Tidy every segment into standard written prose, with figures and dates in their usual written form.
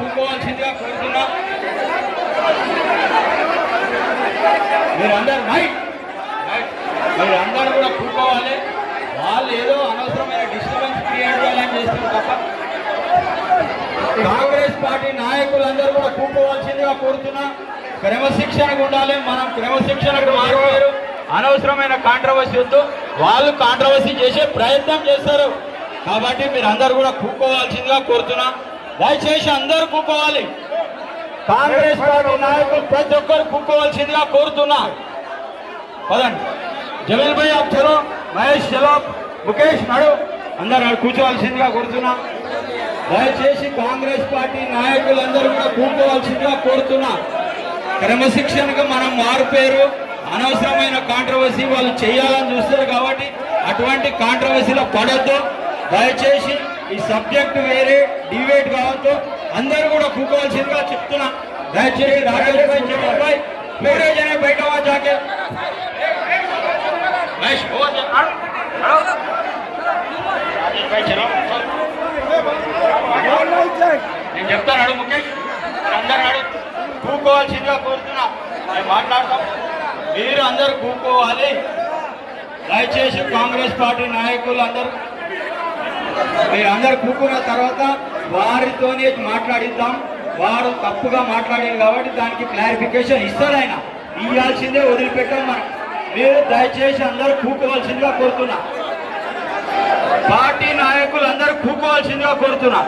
కూకోవాల్సిందిగా కోరుతున్నా. మీరందరూ మీరందరూ కూడా కూకోవాలి. వాళ్ళు ఏదో అనవసరమైన డిస్టర్బెన్స్ క్రియేట్ చేయాలని చేస్తారు తప్ప కాంగ్రెస్ పార్టీ నాయకులందరూ కూడా కూకోవాల్సిందిగా కోరుతున్నా. క్రమశిక్షణకు ఉండాలి. మనం క్రమశిక్షణకు మారిపోయారు. అనవసరమైన కాంట్రవర్సీ వద్దు. వాళ్ళు కాంట్రవర్సీ చేసే ప్రయత్నం చేస్తారు కాబట్టి మీరు అందరూ కూడా కూకోవాల్సిందిగా కోరుతున్నా. దయచేసి అందరూ కూకోవాలి. కాంగ్రెస్ పార్టీ నాయకులు ప్రతి ఒక్కరు కూకోవాల్సిందిగా కోరుతున్నా. పదండి జమీల్ భాయ్ आप चलो, మహేష్ చలో, ముఖేష్ నడు, అందరూ కూర్చోవాల్సిందిగా కోరుతున్నా. దయచేసి కాంగ్రెస్ పార్టీ నాయకులందరూ కూడా కూకోవాల్సిందిగా కోరుతున్నా. క్రమశిక్షణగా మనం మారిపోయారు. అనవసరమైన కాంట్రవర్సీ వాళ్ళు చేయాలని చూస్తారు కాబట్టి అటువంటి కాంట్రవర్సీలో పడొద్దు. దయచేసి ఈ సబ్జెక్ట్ వేరే డిబేట్ కావద్దు. అందరూ కూడా కూకోవాల్సిందిగా చెప్తున్నా. దయచేసి రాజేష్ భాయ్, జమీల్ భాయ్ पूरे जने बैठा हुआ जाके నేను చెప్తాను. ముఖేష్ అందరు నాడు కూకోవాల్సిందిగా కోరుతున్నా. నేను మాట్లాడతాం. మీరు అందరు కూకోవాలి. దయచేసి కాంగ్రెస్ పార్టీ నాయకులు అందరూ మీరందరూ కూకున్న తర్వాత వారితోనే మాట్లాడిద్దాం. వారు తప్పుగా మాట్లాడారు కాబట్టి దానికి క్లారిఫికేషన్ ఇస్తారు. ఆయన ఇవ్వాల్సిందే, వదిలిపెట్టాం మనం. మీరు దయచేసి అందరూ కూకోవాల్సిందిగా కోరుతున్నా. పార్టీ నాయకులు అందరూ కూకోవాల్సిందిగా కోరుతున్నా.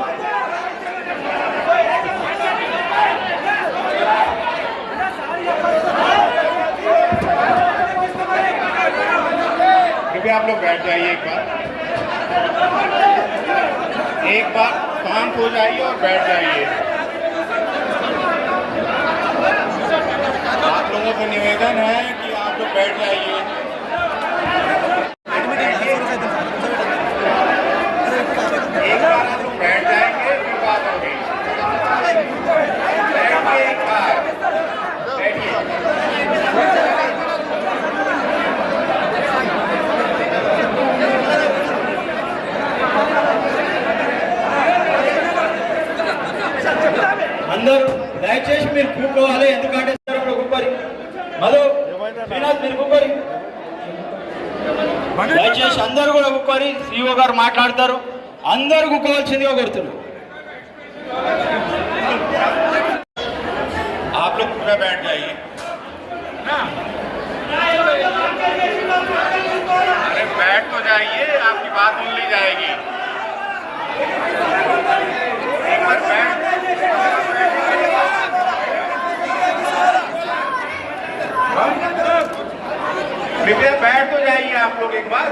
कृपया आप लोग बैठ जाइए एक बार शांत हो जाइए और बैठ जाइए. आप लोगों से निवेदन है कि आप लोग बैठ जाइए. एक बार आप लोग बैठ जाएंगे फिर बात होगी. बैठिए एक बार, बैठिए. అందరూ దయచేసి మీరు కూకోవాలి. ఎందుకంటే కూకోరి మధు శ్రీనాథ్ మీరు కూకోరి. దయచేసి అందరూ కూడా కూకోరి. సిఇఓ గారు మాట్లాడతారు. అందరూ కూకోవాల్సిందిగా కోరుతున్నారు. आप लोग पूरा बैठ जाइए. अरे बैठ तो जाइए, आपकी बात सुन ली जाएगी. एक बार बैठ. कृपया बैठ तो जाइए आप लोग एक बार.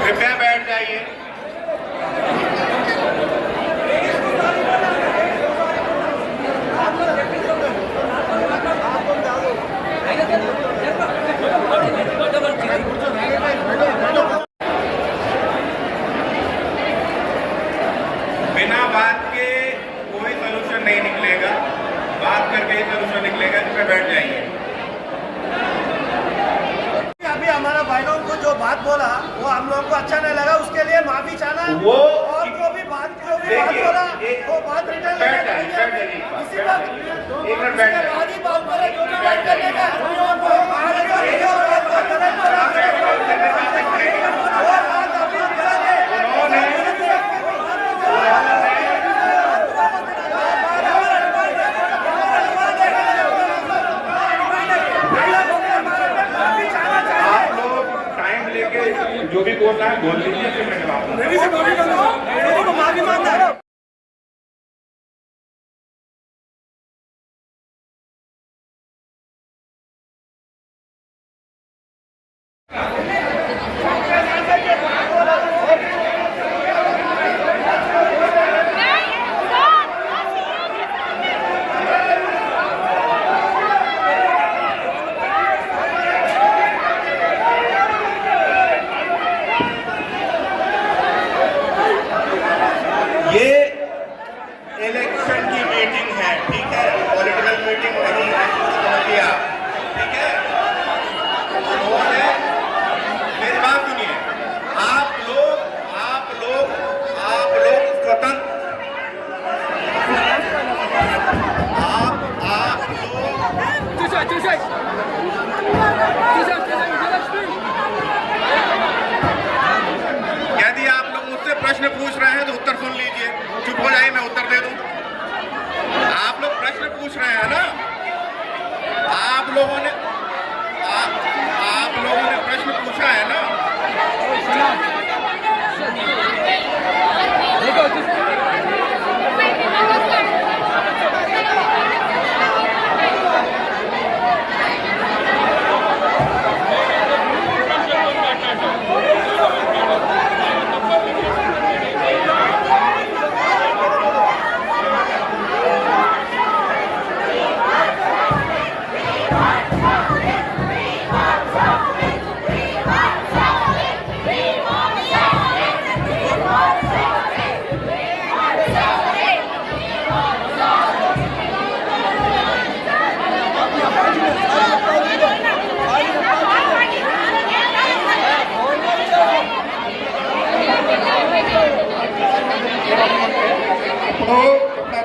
कृपया बैठ जाइए. बिना बात के कोई सोल्यूशन नहीं निकलेगा. बात करके ही सोल्यूशन निकलेगा. कृपया बैठ जाइए. अभी हमारा भाई लोगों को जो बात बोला वो हम लोगों को अच्छा नहीं लगा. उसके लिए माफी चाहना. वो और जो भी बात बोला वो बात रिटर्न बैठ जाइए. इसी वक्त एक मिनट बैठ जाइए. आधी बात बोले जो भी बात करने का जो भी बोलना है बोल लीजिए. फिर मैं जवाब दूंगा. माफी मांगता है. प्रश्न पूछ रहे हैं तो उत्तर सुन लीजिए, चुप हो जाइए, मैं उत्तर दे दूं। आप लोग प्रश्न पूछ रहे हैं ना, आप लोगों ने प्रश्न पूछा है ना।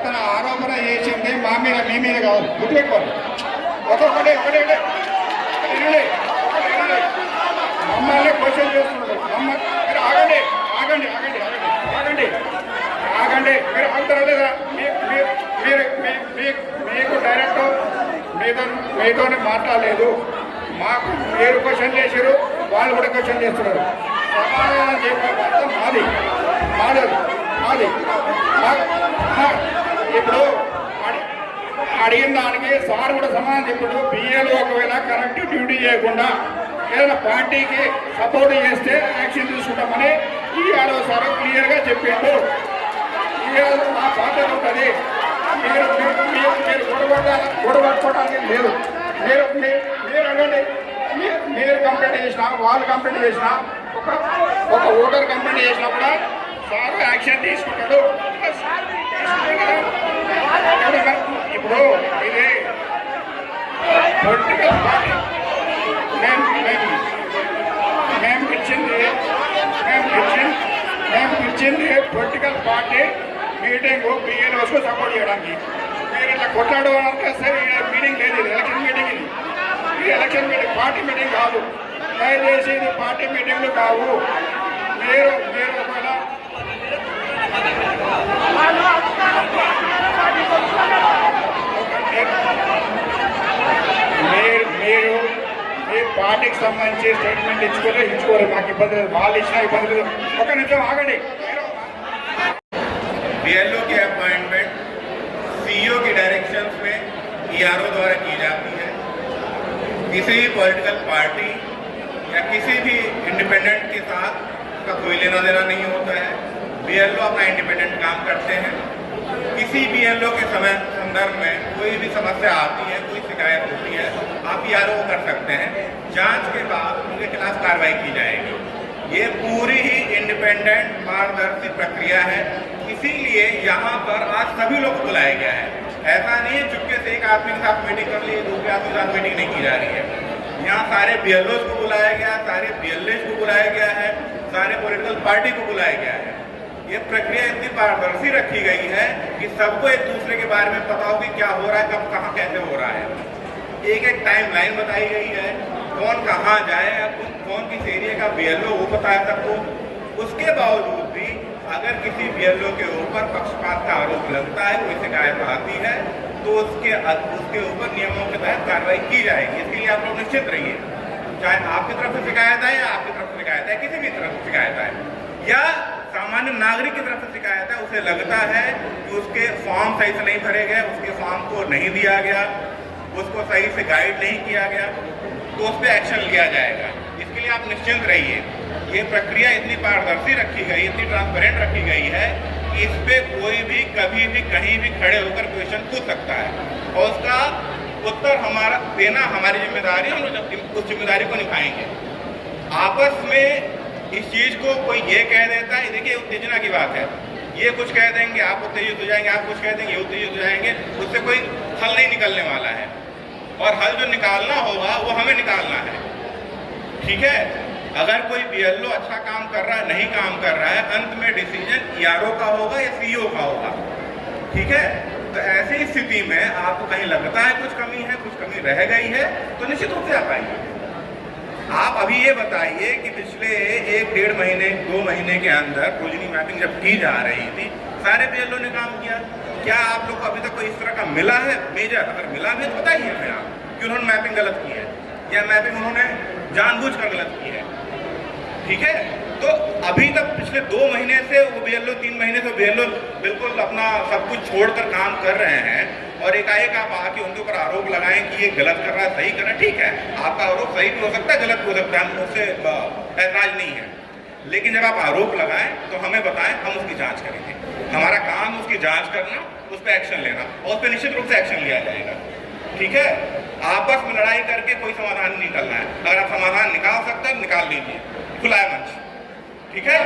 తన ఆరోపణ చేసింది మా మీద మీ మీద కాదు, గుర్తుపెట్టుకోండి. ఒక్కొక్కటి మమ్మల్ని క్వశ్చన్ చేస్తున్నారు. మీరు ఆగండి ఆగండి ఆగండి ఆగండి ఆగండి ఆగండి మీరు ఆగుతారా లేదా? మీకు డైరెక్ట్ మీతోనే మాట్లాడలేదు. మాకు మీరు క్వశ్చన్ చేశారు, వాళ్ళు కూడా క్వశ్చన్ చేస్తున్నారు. సమాధానం చెప్పే మొత్తం మాది మాది ఇప్పుడు అడిగిన దానికి సార్ కూడా సమాధానం చెప్పాడు. బిఏలో ఒకవేళ కరెక్ట్ డ్యూటీ చేయకుండా ఏదైనా పార్టీకి సపోర్ట్ చేస్తే యాక్షన్ తీసుకుంటామని ఈఆర్ఓ సార్ క్లియర్గా చెప్పిండు. మా బాధ్యత ఉంటుంది. మీరు గొడవట్టుకోవడానికి లేదు. మీరు అనండి, మీరు కంప్లైంట్ చేసినా, వాళ్ళు కంప్లైంట్ చేసినా, ఒక ఓటర్ కంప్లైంట్ చేసినా కూడా సార్ యాక్షన్ తీసుకుంటాడు. ఇప్పుడు ఇది పొలిటికల్ పార్టీ. మేము ఇచ్చింది పొలిటికల్ పార్టీ మీటింగ్ బిఎల్ఓస్కు సపోర్ట్ చేయడానికి. మీరు ఇట్లా కొట్లాడడానికి సరే మీటింగ్ లేదు, ఇది ఎలక్షన్ మీటింగ్. ఇది ఎలక్షన్ మీటింగ్, పార్టీ మీటింగ్ కాదు. దయచేసి ఇది పార్టీ మీటింగ్లు కావు. మీరు ఒకవేళ మీరు మీ పార్టీకి సంబంధించి స్టేట్మెంట్ ఇచ్చుకోరు. మాకు ఇబ్బంది లేదు, వాళ్ళు ఇచ్చినా ఇబ్బంది లేదు. ఒక నిమిషం ఆగండి. बीएलओ की अपॉइंटमेंट सीईओ की डायरेक्शंस में ईआरओ द्वारा की जाती है। किसी भी पॉलिटिकल पार्टी या किसी भी इंडिपेंडेंट के साथ का कोई लेना देना नहीं होता है। बीएलओ अपना इंडिपेंडेंट काम करते हैं। किसी बीएलओ के संदर्भ में कोई भी समस्या आती है, कोई शिकायत होती है, आप ईआरओ कर सकते हैं। जांच के बाद उनके खिलाफ कार्रवाई की जाएगी। ये पूरी ही इंडिपेंडेंट पारदर्शी प्रक्रिया है। इसीलिए यहाँ पर आज सभी लोग बुलाया गया है। ऐसा नहीं है चुपके से एक आदमी के साथ मीटिंग कर ली, दूसरे आदमी के साथ मीटिंग नहीं की जा रही है। यहाँ सारे बीएलओ को बुलाया गया, सारे बीएलए को बुलाया गया है, सारे पॉलिटिकल पार्टी को बुलाया गया है। ये प्रक्रिया इतनी पारदर्शी रखी गई है कि सबको एक दूसरे के बारे में पता हो कि क्या हो रहा है, कब कहाँ कैसे हो रहा है। एक टाइम लाइन बताई गई है, कौन कहाँ जाए, कौन किस एरिया का बीएलओ वो पता है सबको। उसके बावजूद भी अगर किसी बीएलओ के ऊपर पक्षपात का आरोप लगता है, कोई शिकायत आती है, तो उसके ऊपर नियमों के तहत कार्रवाई की जाएगी। इसके लिए आप लोग निश्चित रहिए, चाहे आपकी तरफ से शिकायत आए या आपकी तरफ से शिकायत है, किसी भी तरफ से शिकायत आए या सामान्य नागरिक की तरफ से शिकायत है, उसे लगता है कि उसके फॉर्म सही से नहीं भरे गए, उसके फॉर्म को नहीं दिया गया, उसको सही से गाइड नहीं किया गया, तो उस पर एक्शन लिया जाएगा। इसके लिए आप निश्चिंत रहिए। ये प्रक्रिया इतनी पारदर्शी रखी गई, इतनी ट्रांसपेरेंट रखी गई है कि इस पे कोई भी कभी भी कहीं भी खड़े होकर क्वेश्चन पूछ सकता है और उसका उत्तर हमारा देना हमारी जिम्मेदारी, हम लोग उस जिम्मेदारी को निभाएंगे। आपस में इस चीज़ को कोई ये कह देता है, देखिए उत्तेजना की बात है, ये कुछ कह देंगे आप उत्तेजित हो जाएंगे, आप कुछ कह देंगे ये उत्तेजित हो जाएंगे, उससे कोई हल नहीं निकलने वाला है। और हल जो निकालना होगा वो हमें निकालना है, ठीक है। अगर कोई बीएलओ अच्छा काम कर रहा है, नहीं काम कर रहा है, अंत में डिसीजन ईआरओ का होगा या सीईओ का होगा, ठीक है। तो ऐसी स्थिति में आपको कहीं लगता है कुछ कमी है, कुछ कमी रह गई है, तो निश्चित रूप से आप आएंगे। आप अभी ये बताइए कि पिछले 1-1.5 महीने 2 महीने के अंदर प्रोजेनी मैपिंग जब की जा रही थी, सारे बीएलओ ने काम किया। क्या आप लोग को अभी तक कोई इस तरह का मिला है मेजर? अगर मिला भी तो बताइए हमें आप कि उन्होंने मैपिंग गलत की है या मैपिंग उन्होंने जानबूझकर गलत की है। ठीक है, तो अभी तक पिछले 2 महीने से वो बीएलओ 3 महीने से बीएलओ बिल्कुल अपना सब कुछ छोड़कर काम कर रहे हैं और एकाएक आप आके उनके ऊपर आरोप लगाएं कि ये गलत कर रहा है, सही कर रहा है। ठीक है, आपका आरोप सही भी हो सकता है, गलत भी हो सकता है, हम उससे ऐतराज नहीं है। लेकिन जब आप आरोप लगाएं तो हमें बताएं, हम उसकी जांच करेंगे। हमारा काम उसकी जांच करना, उस पर एक्शन लेना और उस पर निश्चित रूप से एक्शन लिया जाएगा। ठीक है, आपस में लड़ाई करके कोई समाधान नहीं निकलना है। अगर आप समाधान निकाल सकते हैं निकाल लीजिए, खुला है मंच। ठीक है।